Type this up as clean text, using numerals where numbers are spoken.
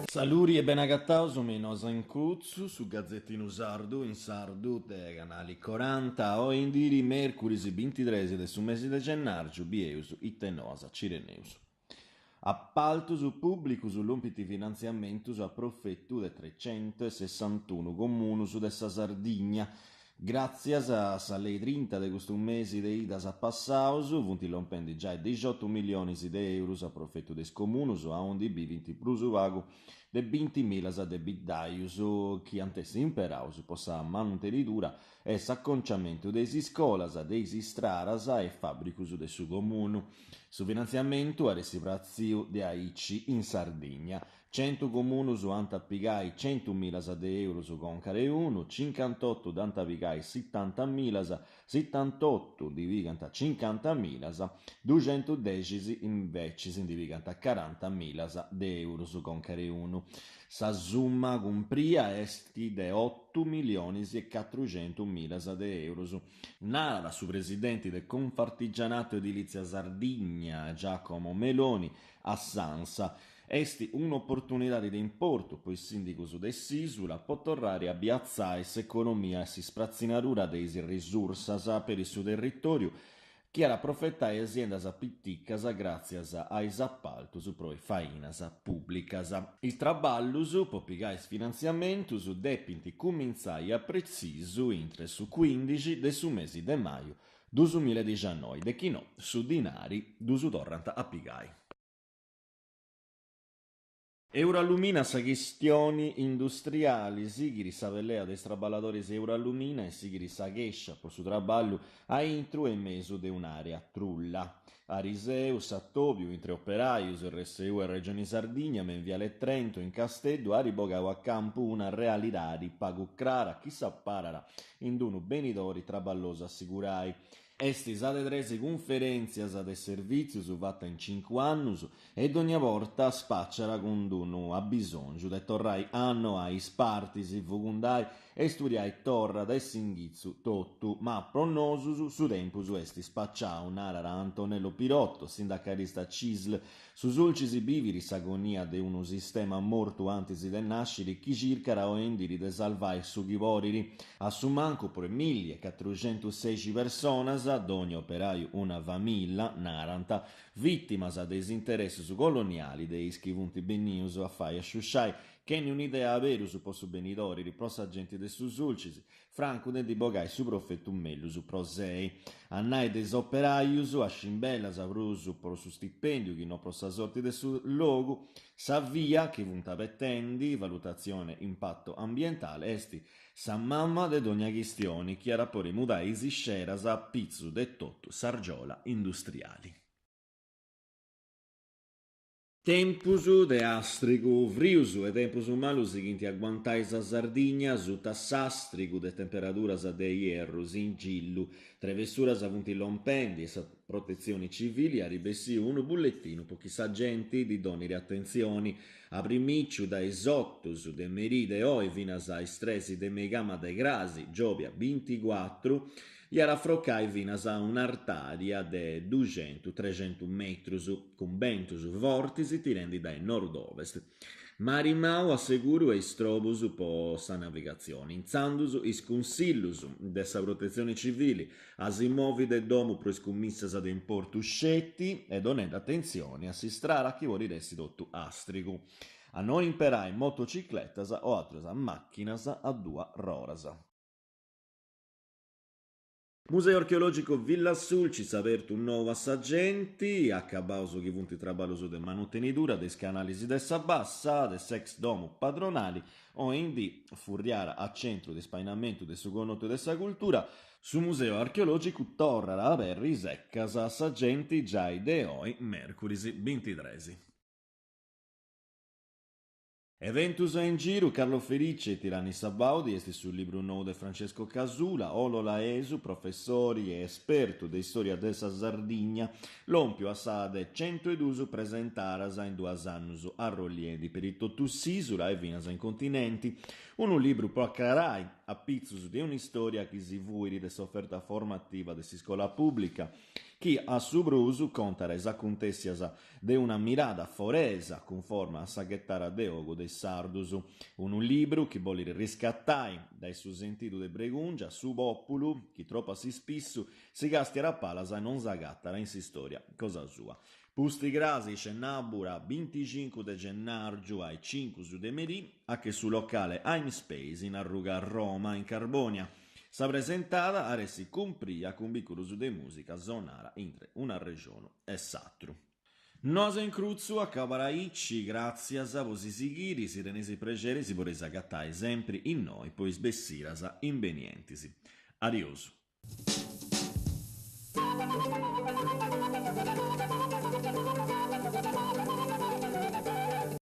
Saluri e ben agattauso menosa in cuzzu su Gazzettino Sardu in Sardu te canali 40 o indiri mercuris 23 de su mese de gennargiu bieus itenosa cireneus. Appaltus publicus lumpiti finanziamentus a profettu de 361 comunus de sa Sardigna. Grazias a sa lei 30 de questo mese de idas a passaus, vunti lompendi già 18 milioni de euros a profettu des comunus, a ondi bi 20 plus vago de 20.000 de biddaius, chi antessi imperaus possa mantenidura e s'acconciamento desi scolas, desi straras e fabbricus de su comunu. Su finanziamento a resipraziu de aici in Sardigna. 100 comunus ant appigai 100.000 de euros con care 1, 58 dant appigai 70.000, 78 divigant 50.000, 210 invece si divigant 40.000 de euros con care 1. Sa summa cumpria esti de 8 milioni e 400.000 de euros. Nara su presidente del Confartigianato Edilizia Sardigna Giacomo Meloni a Sansa. Esti un'opportunità di importo, poi sindico su de Sisula, potorrare a biazzare s'economia e si sprazzinarura dei risorsas per il suo territorio, che era profetta e aziendas pitticas grazie ai appaltos pro fainas pubblicas. Il traballus po pigais finanziamentus depinti cominzai a preciso intre su 15 de su mesi de maio 2019, de chi no, su dinari dusu torrant a pigai. Eurallumina sa questioni industriali, sigiri sa vellea dei traballadores Eurallumina e sigiri sa gescia per su traballo a intru e meso de un'area trulla. Ariseu, Sattobiu, intre operaius, RSU e Regione Sardigna, men Viale Trento, in Casteddu, aribogau a campo una realidade pagucrara, chissà parara, indunu benidori traballoso assigurai. Esti sa de tresi conferenzias de servizius fatta in 5 annus ed ogni volta spacciara con dunu a bisogno de torrai anno ai spartis vugundai e studiai torra de singhizu tottu, ma pronosus su tempus esti spacciau narara Antonello Pirotto, sindacalista CISL, su sulcisi biviri s'agonia de unu sistema mortu antisi de nasciri chi circara o endiri de salvai su ghivoriri, a su manco per 1.406 personas, ad ogni operaio una famiglia, naranta, vittimas dei interessi coloniali dei schivunti benius a fai a sciusciai, che ne un'idea averu su possu benidori, riprosa agenti de su sulcisi, franco de di bogai su profetum mellus prosei, annai des operaius, a scimbellas avrusu pro su stipendio, chi no pro sa sorti de su logu, sa via, chi vunta pettendi, valutazione impatto ambientale, esti sa mamma de ogni questione, chi era pure mudai isi sceras a pizzu de tottu sargiola industriali. Tempus de astrigu vrius e tempus malus sighinti aguantais a Sardigna su tassastrigu de temperaturas de ierrus in gillu, travessuras avunti lompendi e sa protezioni civili a ribessi unu bullettino po chissà agenti di donire attenzioni a primicciu da esottus de meride o e vinas a stresi de megama de grasi giovia 24 iara frocai vinas a un'artaria de 200-300 metrus con bentus vortisi tirendi dai nord-ovest. Marimau asseguru e istrobus po sa navigazione, inzandus is consillus de sa protezione civili, asimovi de domu pro iscummissas ad importu scetti ed oned attenzione a sistrare a chi vuol resti dottu astrigu. A non imperai motociclettas o altras macchinas a dua roras. Museo archeologico Villa Sulcis aperto un nuovo assagenti, accabauso chi punti traballoso de manutenidura, des canalisi de bassa, de sex domo padronali, OND furriara a centro di spainamento de su connoto de sa cultura, su museo archeologico torrara a berri seccas assagenti giai de oi mercuris 23. Eventus in giro, Carlo Felice e Tirani Sabaudi, esti sul libro nuovo de Francesco Casula, Olo Laesu, professori e esperto de storia de sa Sardigna, l'ompio assade 102 presentaras in 2 annus a Rogliedi per il Tottu Sisula e Vinas in continenti, un libro pro accarai a pizzus di un'istoria che si vuoi de sofferta formativa de scola pubblica, che a su brusu contare sa contessias de una mirada foresa conforme a saghettara de ogo de sardusu, un libro che vuole riscattare dai su sentito de bregungia su populu, che troppo si spissu, si gasti a palas e non s'agattara in si storia cosa sua. Pusti grasi cenabura 25 de gennaio ai 5 su de merì, a che su locale I'm Space in Arruga Roma in Carbonia. Sa presentata a si cumpria con piccolo su de musica zonara entre una regione e s'altro. Nos in cruzzu a Cabaraici, grazie a vosi sighiri, si renesi pregeri, si vorrei agattai sempre in noi, poi sbessirasa invenientisi. Adios.